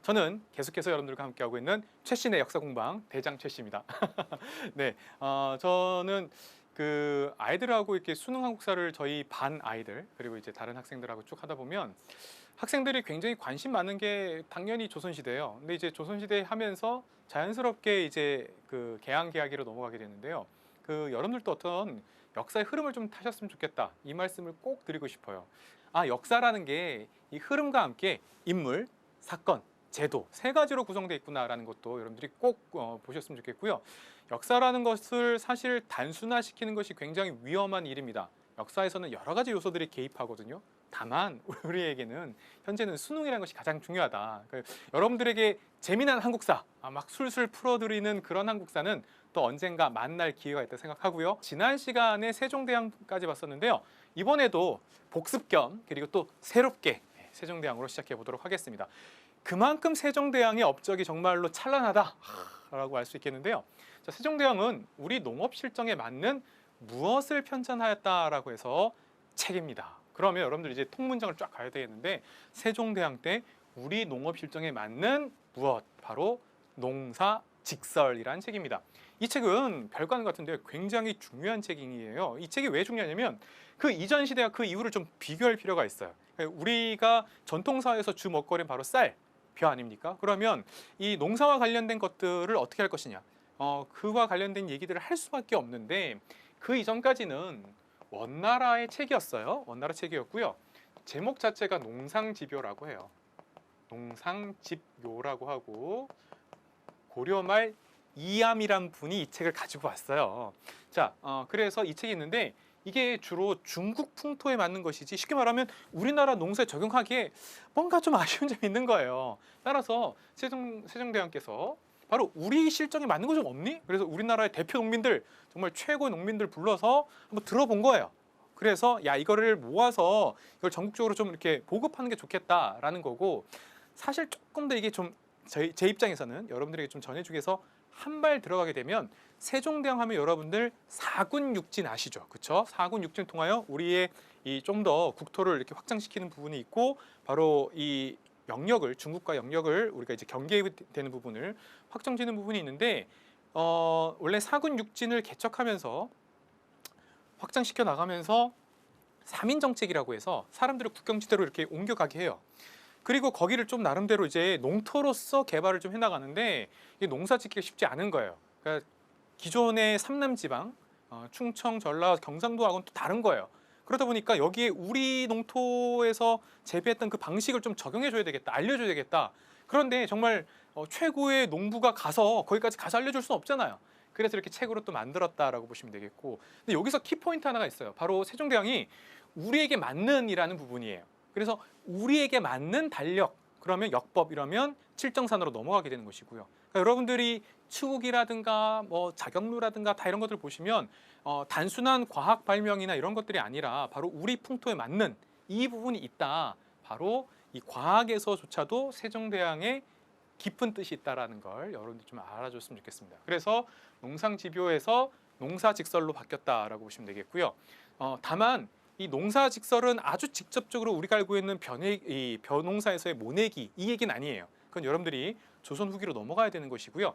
저는 계속해서 여러분들과 함께하고 있는 최신의 역사 공방 대장 최씨입니다. 네, 저는 그 아이들하고 이렇게 수능 한국사를 저희 반 아이들 그리고 이제 다른 학생들하고 쭉 하다 보면 학생들이 굉장히 관심 많은 게 당연히 조선시대예요. 근데 이제 조선시대 하면서 자연스럽게 이제 그 개항개하기로 넘어가게 되는데요. 그 여러분들도 어떤 역사의 흐름을 좀 타셨으면 좋겠다. 이 말씀을 꼭 드리고 싶어요. 역사라는 게 이 흐름과 함께 인물, 사건, 제도 세 가지로 구성되어 있구나라는 것도 여러분들이 꼭 보셨으면 좋겠고요. 역사라는 것을 사실 단순화시키는 것이 굉장히 위험한 일입니다. 역사에서는 여러 가지 요소들이 개입하거든요. 다만 우리에게는 현재는 수능이라는 것이 가장 중요하다. 여러분들에게 재미난 한국사 막 술술 풀어드리는 그런 한국사는 또 언젠가 만날 기회가 있다 생각하고요. 지난 시간에 세종대왕까지 봤었는데요. 이번에도 복습 겸 그리고 또 새롭게 세종대왕으로 시작해 보도록 하겠습니다. 그만큼 세종대왕의 업적이 정말로 찬란하다라고 할 수 있겠는데요. 자, 세종대왕은 우리 농업 실정에 맞는 무엇을 편찬하였다라고 해서 책입니다. 그러면 여러분들 이제 통문장을 쫙 가야 되겠는데 세종대왕 때 우리 농업 실정에 맞는 무엇? 바로 농사직설이라는 책입니다. 이 책은 별거 아닌 것 같은데 굉장히 중요한 책이에요. 이 책이 왜 중요하냐면 그 이전 시대와 그 이후를 좀 비교할 필요가 있어요. 우리가 전통사회에서 주 먹거리는 바로 쌀, 벼 아닙니까? 그러면 이 농사와 관련된 것들을 어떻게 할 것이냐? 그와 관련된 얘기들을 할 수밖에 없는데 그 이전까지는 원나라의 책이었어요. 원나라 책이었고요. 제목 자체가 농상집요라고 해요. 농상집요라고 하고 고려 말 이암이란 분이 이 책을 가지고 왔어요. 자, 그래서 이 책이 있는데 이게 주로 중국 풍토에 맞는 것이지 쉽게 말하면 우리나라 농사에 적용하기에 뭔가 좀 아쉬운 점이 있는 거예요. 따라서 세종대왕께서 바로 우리 실정에 맞는 거 좀 없니? 그래서 우리나라의 대표 농민들 정말 최고의 농민들 불러서 한번 들어본 거예요. 그래서 야 이거를 모아서 이걸 전국적으로 좀 이렇게 보급하는 게 좋겠다라는 거고 사실 조금 더 이게 좀 제 입장에서는 여러분들에게 좀 전해주기 위해서 한 발 들어가게 되면 세종대왕 하면 여러분들 사군육진 아시죠? 그렇죠? 사군육진 통하여 우리의 이 좀 더 국토를 이렇게 확장시키는 부분이 있고 바로 이 영역을 중국과 영역을 우리가 이제 경계되는 부분을 확정지는 부분이 있는데 원래 사군육진을 개척하면서 확장시켜 나가면서 삼인정책이라고 해서 사람들을 국경지대로 이렇게 옮겨가게 해요. 그리고 거기를 좀 나름대로 이제 농토로서 개발을 좀 해나가는데 이게 농사 짓기가 쉽지 않은 거예요. 그러니까 기존의 삼남지방, 충청, 전라, 경상도하고는 또 다른 거예요. 그러다 보니까 여기에 우리 농토에서 재배했던 그 방식을 좀 적용해줘야 되겠다, 알려줘야 되겠다. 그런데 정말 최고의 농부가 가서 거기까지 가서 알려줄 수는 없잖아요. 그래서 이렇게 책으로 또 만들었다라고 보시면 되겠고, 근데 여기서 키포인트 하나가 있어요. 바로 세종대왕이 우리에게 맞는이라는 부분이에요. 그래서 우리에게 맞는 달력, 그러면 역법 이러면 칠정산으로 넘어가게 되는 것이고요. 그러니까 여러분들이 추국이라든가 뭐 자격루라든가 다 이런 것들 보시면 단순한 과학 발명이나 이런 것들이 아니라 바로 우리 풍토에 맞는 이 부분이 있다. 바로 이 과학에서조차도 세종대왕의 깊은 뜻이 있다라는 걸 여러분들 좀 알아줬으면 좋겠습니다. 그래서 농상집요에서 농사직설로 바뀌었다라고 보시면 되겠고요. 다만 이 농사직설은 아주 직접적으로 우리가 알고 있는 벼농사에서의 모내기 이 얘기는 아니에요. 그건 여러분들이 조선 후기로 넘어가야 되는 것이고요.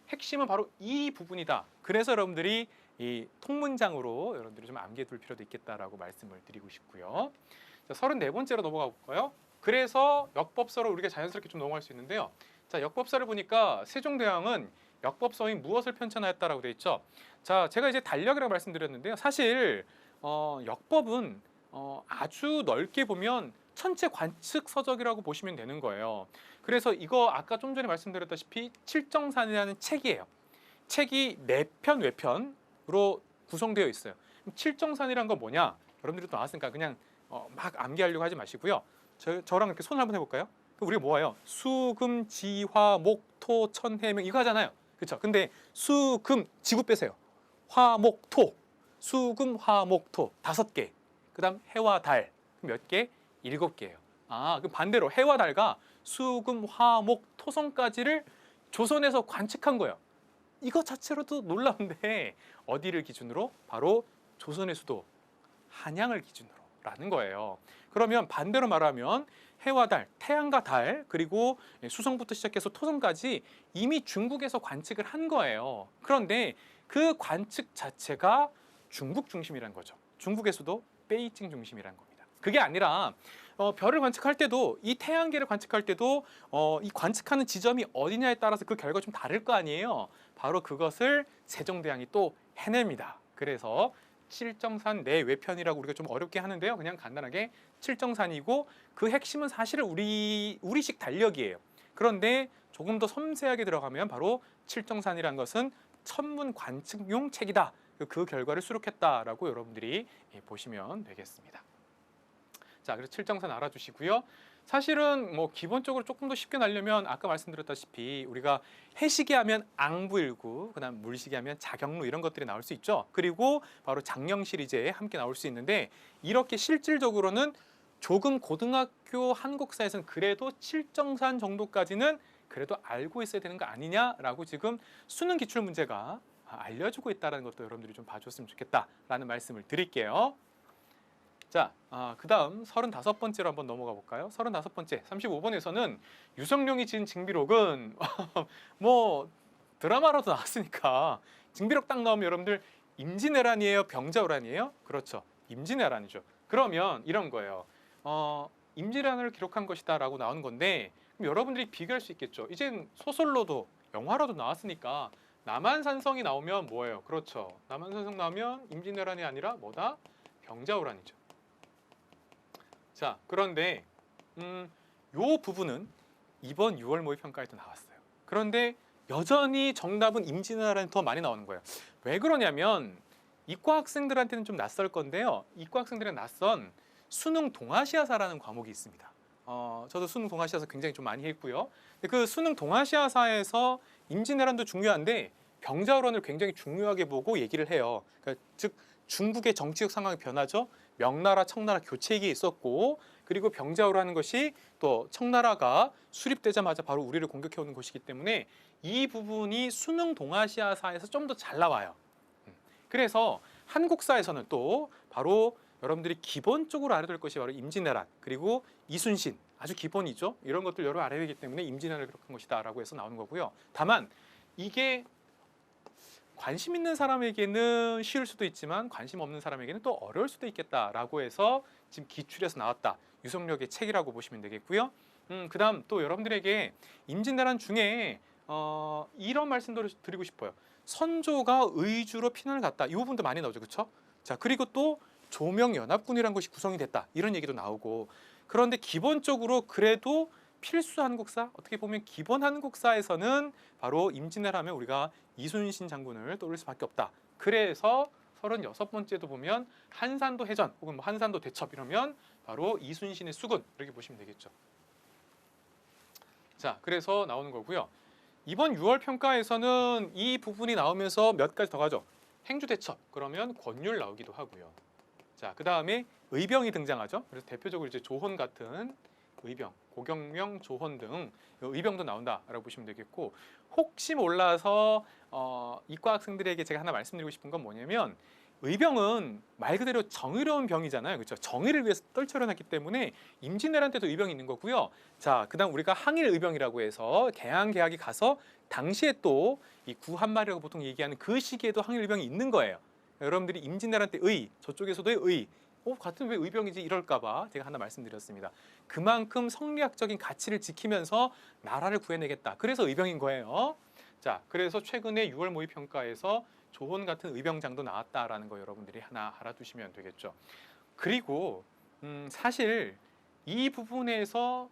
핵심은 바로 이 부분이다. 그래서 여러분들이 이 통문장으로 여러분들이 좀 암기해 둘 필요도 있겠다라고 말씀을 드리고 싶고요. 자, 34번째로 넘어가 볼까요? 그래서 역법서로 우리가 자연스럽게 좀 넘어갈 수 있는데요. 자, 역법서를 보니까 세종대왕은 역법서인 무엇을 편찬하였다라고 되어 있죠. 자, 제가 이제 달력이라고 말씀드렸는데요. 사실 역법은 아주 넓게 보면 천체 관측 서적이라고 보시면 되는 거예요. 그래서 이거 아까 좀 전에 말씀드렸다시피 칠정산이라는 책이에요. 책이 내편 외편으로 구성되어 있어요. 칠정산이란 건 뭐냐? 여러분들이 또 나왔으니까 그냥 막 암기하려고 하지 마시고요. 저랑 이렇게 손을 한번 해볼까요? 우리가 뭐예요? 수, 금, 지, 화, 목, 토, 천, 해, 명 이거 하잖아요. 그렇죠? 근데 수, 금, 지구 빼세요. 화, 목, 토. 수, 금, 화, 목, 토 5개. 그 다음 해와 달 몇 개? 7개예요. 그럼 반대로 해와 달과 수, 금, 화, 목, 토성까지를 조선에서 관측한 거예요. 이거 자체로도 놀라운데 어디를 기준으로? 바로 조선의 수도 한양을 기준으로. 있어라는 거예요. 그러면 반대로 말하면 해와 달, 태양과 달, 그리고 수성부터 시작해서 토성까지 이미 중국에서 관측을 한 거예요. 그런데 그 관측 자체가 중국 중심이라는 거죠. 중국에서도 베이징 중심이라는 겁니다. 그게 아니라 별을 관측할 때도, 이 태양계를 관측할 때도 이 관측하는 지점이 어디냐에 따라서 그 결과가 좀 다를 거 아니에요. 바로 그것을 세종대왕이 또 해냅니다. 그래서 칠정산 내외편이라고 우리가 좀 어렵게 하는데요. 그냥 간단하게 칠정산이고, 그 핵심은 사실은 우리식 달력이에요. 그런데 조금 더 섬세하게 들어가면 바로 칠정산이라는 것은 천문 관측용 책이다. 그 결과를 수록했다라고 여러분들이 보시면 되겠습니다. 자, 그래서 칠정산 알아두시고요. 사실은 뭐 기본적으로 조금 더 쉽게 나려면 아까 말씀드렸다시피 우리가 해시기 하면 앙부일구, 그다음 물시기 하면 자경루 이런 것들이 나올 수 있죠. 그리고 바로 장령 시리즈에 함께 나올 수 있는데, 이렇게 실질적으로는 조금 고등학교 한국사에서는 그래도 칠정산 정도까지는 그래도 알고 있어야 되는 거 아니냐라고 지금 수능 기출 문제가 알려주고 있다는 것도 여러분들이 좀 봐줬으면 좋겠다라는 말씀을 드릴게요. 자, 그 다음 35번째로 한번 넘어가 볼까요? 35번째, 35번에서는 유성룡이 지은 징비록은 뭐 드라마로도 나왔으니까 징비록 딱 나오면 여러분들 임진왜란이에요? 병자호란이에요? 그렇죠, 임진왜란이죠. 그러면 이런 거예요. 임진왜란을 기록한 것이다 라고 나오는 건데, 그럼 여러분들이 비교할 수 있겠죠. 이젠 소설로도 영화로도 나왔으니까 남한산성이 나오면 뭐예요? 그렇죠, 남한산성 나오면 임진왜란이 아니라 뭐다? 병자호란이죠. 자, 그런데 요 부분은 이번 6월 모의평가에도 나왔어요. 그런데 여전히 정답은 임진왜란이 더 많이 나오는 거예요. 왜 그러냐면 이과 학생들한테는 좀 낯설 건데요. 이과 학생들은 낯선 수능 동아시아사라는 과목이 있습니다. 저도 수능 동아시아사 굉장히 좀 많이 했고요. 그 수능 동아시아사에서 임진왜란도 중요한데 병자호란을 굉장히 중요하게 보고 얘기를 해요. 그러니까 즉 중국의 정치적 상황이 변하죠. 명나라, 청나라 교체기에 있었고, 그리고 병자호라는 것이 또 청나라가 수립되자마자 바로 우리를 공격해오는 것이기 때문에 이 부분이 수능 동아시아사에서 좀 더 잘 나와요. 그래서 한국사에서는 또 바로 여러분들이 기본적으로 알아둘 것이 바로 임진왜란, 그리고 이순신, 아주 기본이죠. 이런 것들 여러 알아야 되기 때문에 임진왜란을 기록한 것이다 라고 해서 나오는 거고요. 다만 이게 관심 있는 사람에게는 쉬울 수도 있지만 관심 없는 사람에게는 또 어려울 수도 있겠다라고 해서 지금 기출에서 나왔다. 유성력의 책이라고 보시면 되겠고요. 그다음 또 여러분들에게 임진왜란 중에 이런 말씀도 드리고 싶어요. 선조가 의주로 피난을 갔다. 이 부분도 많이 나오죠, 그렇죠? 자, 그리고 또 조명연합군이라는 것이 구성이 됐다. 이런 얘기도 나오고. 그런데 기본적으로 그래도 필수 한국사, 어떻게 보면 기본 한국사에서는 바로 임진왜란하면 우리가 이순신 장군을 떠올릴 수밖에 없다. 그래서 36번째도 보면 한산도 해전 혹은 뭐 한산도 대첩 이러면 바로 이순신의 수군, 이렇게 보시면 되겠죠. 자, 그래서 나오는 거고요. 이번 6월 평가에서는 이 부분이 나오면서 몇 가지 더 가죠. 행주대첩, 그러면 권율 나오기도 하고요. 자, 그 다음에 의병이 등장하죠. 그래서 대표적으로 이제 조헌 같은 의병, 고경명, 조헌 등 의병도 나온다라고 보시면 되겠고, 혹시 몰라서 이과 학생들에게 제가 하나 말씀드리고 싶은 건 뭐냐면, 의병은 말 그대로 정의로운 병이잖아요, 그렇죠? 정의를 위해서 떨쳐려놨기 때문에 임진왜란 때도 의병이 있는 거고요. 자, 그다음 우리가 항일 의병이라고 해서 개항개학이 가서 당시에 또 이 구한말이라고 보통 얘기하는 그 시기에도 항일 의병이 있는 거예요. 여러분들이 임진왜란 때 저쪽에서도의 같은 왜 의병이지 이럴까봐 제가 하나 말씀드렸습니다. 그만큼 성리학적인 가치를 지키면서 나라를 구해내겠다. 그래서 의병인 거예요. 자, 그래서 최근에 6월 모의평가에서 조헌 같은 의병장도 나왔다라는 거 여러분들이 하나 알아두시면 되겠죠. 그리고 사실 이 부분에서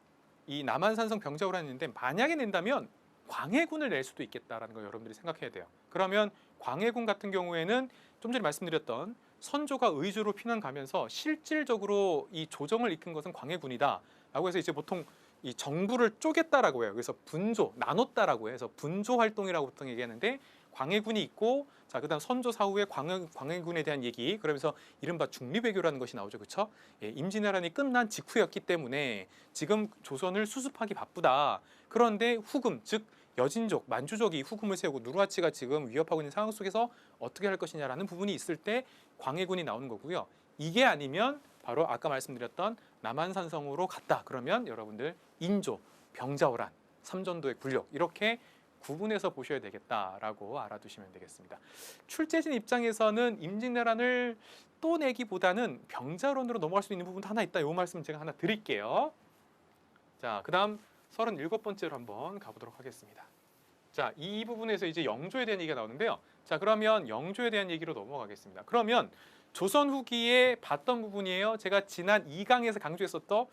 이 남한산성 병자호란이 있는데 만약에 낸다면 광해군을 낼 수도 있겠다라는 거 여러분들이 생각해야 돼요. 그러면 광해군 같은 경우에는 좀 전에 말씀드렸던 선조가 의주로 피난 가면서 실질적으로 이 조정을 이끈 것은 광해군이다라고 해서 이제 보통 이 정부를 쪼갰다라고 해요. 그래서 분조, 나눴다라고 해서 분조 활동이라고 보통 얘기하는데, 광해군이 있고, 자, 그다음 선조 사후에 광해군에 대한 얘기, 그러면서 이른바 중립외교라는 것이 나오죠, 그렇죠? 예, 임진왜란이 끝난 직후였기 때문에 지금 조선을 수습하기 바쁘다. 그런데 후금, 즉 여진족, 만주족이 후금을 세우고 누르하치가 지금 위협하고 있는 상황 속에서 어떻게 할 것이냐라는 부분이 있을 때 광해군이 나오는 거고요. 이게 아니면 바로 아까 말씀드렸던 남한산성으로 갔다. 그러면 여러분들 인조, 병자호란, 삼전도의 굴욕 이렇게 구분해서 보셔야 되겠다라고 알아두시면 되겠습니다. 출제진 입장에서는 임진왜란을 또 내기보다는 병자론으로 넘어갈 수 있는 부분도 하나 있다. 이 말씀 제가 하나 드릴게요. 자, 그다음 37번째로 한번 가보도록 하겠습니다. 자, 이 부분에서 이제 영조에 대한 얘기가 나오는데요. 자, 그러면 영조에 대한 얘기로 넘어가겠습니다. 그러면 조선 후기에 봤던 부분이에요. 제가 지난 2강에서 강조했었죠.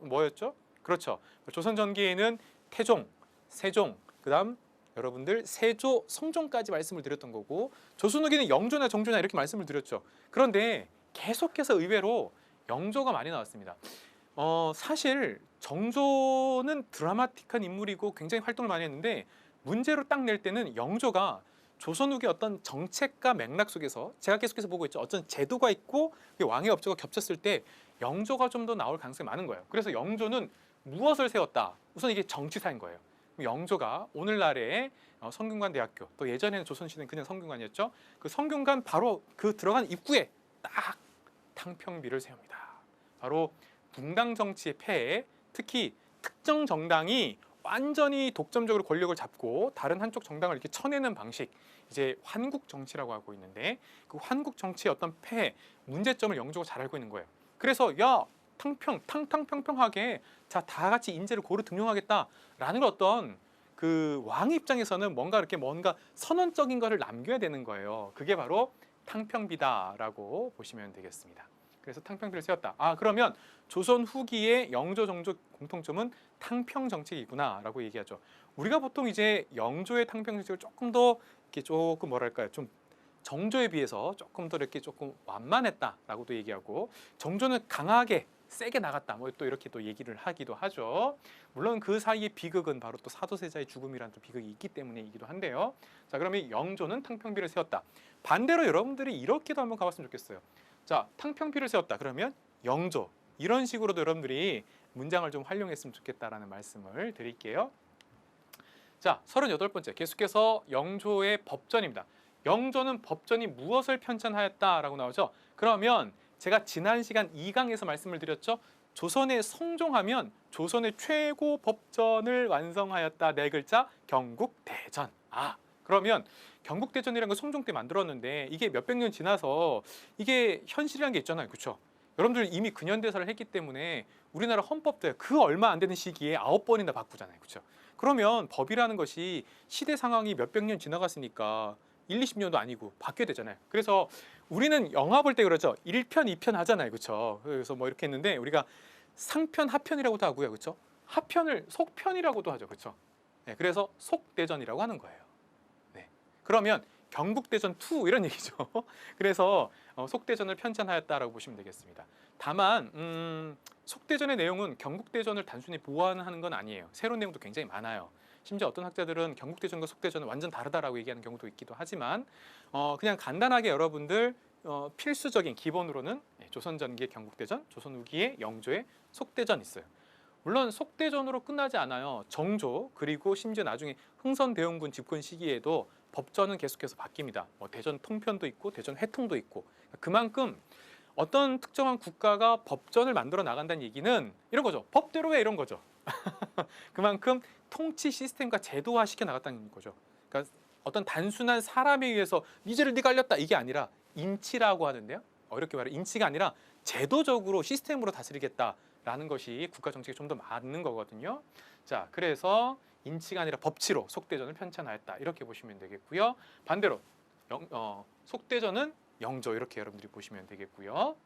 뭐였죠? 그렇죠. 조선 전기에는 태종, 세종, 그다음 여러분들 세조, 성종까지 말씀을 드렸던 거고 조선 후기는 영조나 정조나 이렇게 말씀을 드렸죠. 그런데 계속해서 의외로 영조가 많이 나왔습니다. 사실 정조는 드라마틱한 인물이고 굉장히 활동을 많이 했는데 문제로 딱 낼 때는 영조가 조선 후기 어떤 정책과 맥락 속에서 제가 계속해서 보고 있죠. 어떤 제도가 있고 왕의 업적과 겹쳤을 때 영조가 좀 더 나올 가능성이 많은 거예요. 그래서 영조는 무엇을 세웠다? 우선 이게 정치사인 거예요. 영조가 오늘날의 성균관대학교, 또 예전에는 조선시대는 그냥 성균관이었죠. 그 성균관 바로 그 들어간 입구에 딱 탕평비를 세웁니다. 바로 붕당 정치의 폐해, 특히 특정 정당이 완전히 독점적으로 권력을 잡고 다른 한쪽 정당을 이렇게 쳐내는 방식, 이제 환국 정치라고 하고 있는데 그 환국 정치의 어떤 폐해, 문제점을 영조가 잘 알고 있는 거예요. 그래서 야, 탕탕평평하게 자, 다 같이 인재를 고루 등용하겠다라는 어떤 그 왕 입장에서는 뭔가 선언적인 것을 남겨야 되는 거예요. 그게 바로 탕평비다라고 보시면 되겠습니다. 그래서 탕평비를 세웠다. 아, 그러면 조선 후기의 영조 정조 공통점은 탕평 정책이구나라고 얘기하죠. 우리가 보통 이제 영조의 탕평 정책을 조금 더 이렇게 조금 뭐랄까요, 좀 정조에 비해서 조금 더 이렇게 조금 완만했다라고도 얘기하고 정조는 강하게 세게 나갔다. 뭐 또 이렇게 또 얘기를 하기도 하죠. 물론 그 사이의 비극은 바로 또 사도세자의 죽음이라는 또 비극이 있기 때문이기도 한데요. 자, 그러면 영조는 탕평비를 세웠다. 반대로 여러분들이 이렇게도 한번 가봤으면 좋겠어요. 자, 탕평비를 세웠다. 그러면 영조. 이런 식으로도 여러분들이 문장을 좀 활용했으면 좋겠다라는 말씀을 드릴게요. 자, 38번째. 계속해서 영조의 법전입니다. 영조는 법전이 무엇을 편찬하였다라고 나오죠. 그러면 제가 지난 시간 2강에서 말씀을 드렸죠. 조선의 성종하면 조선의 최고 법전을 완성하였다. 네 글자 경국대전. 아, 그러면 경국대전이라는 걸 성종 때 만들었는데 이게 몇백 년 지나서 이게 현실이라는 게 있잖아요. 그렇죠? 여러분들 이미 근현대사를 했기 때문에 우리나라 헌법도 그 얼마 안 되는 시기에 9번이나 바꾸잖아요. 그렇죠? 그러면 법이라는 것이 시대 상황이 몇백 년 지나갔으니까 1, 20년도 아니고 바뀌어야 되잖아요. 그래서 우리는 영화 볼 때 그러죠. 1편, 2편 하잖아요. 그렇죠? 그래서 뭐 이렇게 했는데 우리가 상편, 하편이라고도 하고요. 그렇죠? 하편을 속편이라고도 하죠. 그렇죠? 네, 그래서 속대전이라고 하는 거예요. 네. 그러면 경국대전 2 이런 얘기죠. 그래서 속대전을 편찬하였다라고 보시면 되겠습니다. 다만 속대전의 내용은 경국대전을 단순히 보완하는 건 아니에요. 새로운 내용도 굉장히 많아요. 심지어 어떤 학자들은 경국대전과 속대전은 완전 다르다라고 얘기하는 경우도 있기도 하지만 그냥 간단하게 여러분들 필수적인 기본으로는 조선전기의 경국대전, 조선 후기의 영조의 속대전 있어요. 물론 속대전으로 끝나지 않아요. 정조 그리고 심지어 나중에 흥선대원군 집권 시기에도 법전은 계속해서 바뀝니다. 뭐 대전 통편도 있고 대전 회통도 있고 그만큼 어떤 특정한 국가가 법전을 만들어 나간다는 얘기는 이런 거죠. 법대로 해 이런 거죠. 그만큼 통치 시스템과 제도화 시켜 나갔다는 거죠. 그러니까 어떤 단순한 사람에 의해서 니제를 네가 알렸다 이게 아니라 인치라고 하는데요. 이렇게 말해 인치가 아니라 제도적으로 시스템으로 다스리겠다라는 것이 국가 정책에 좀 더 맞는 거거든요. 자, 그래서 인치가 아니라 법치로 속대전을 편찬하였다 이렇게 보시면 되겠고요. 반대로 속대전은 영조 이렇게 여러분들이 보시면 되겠고요.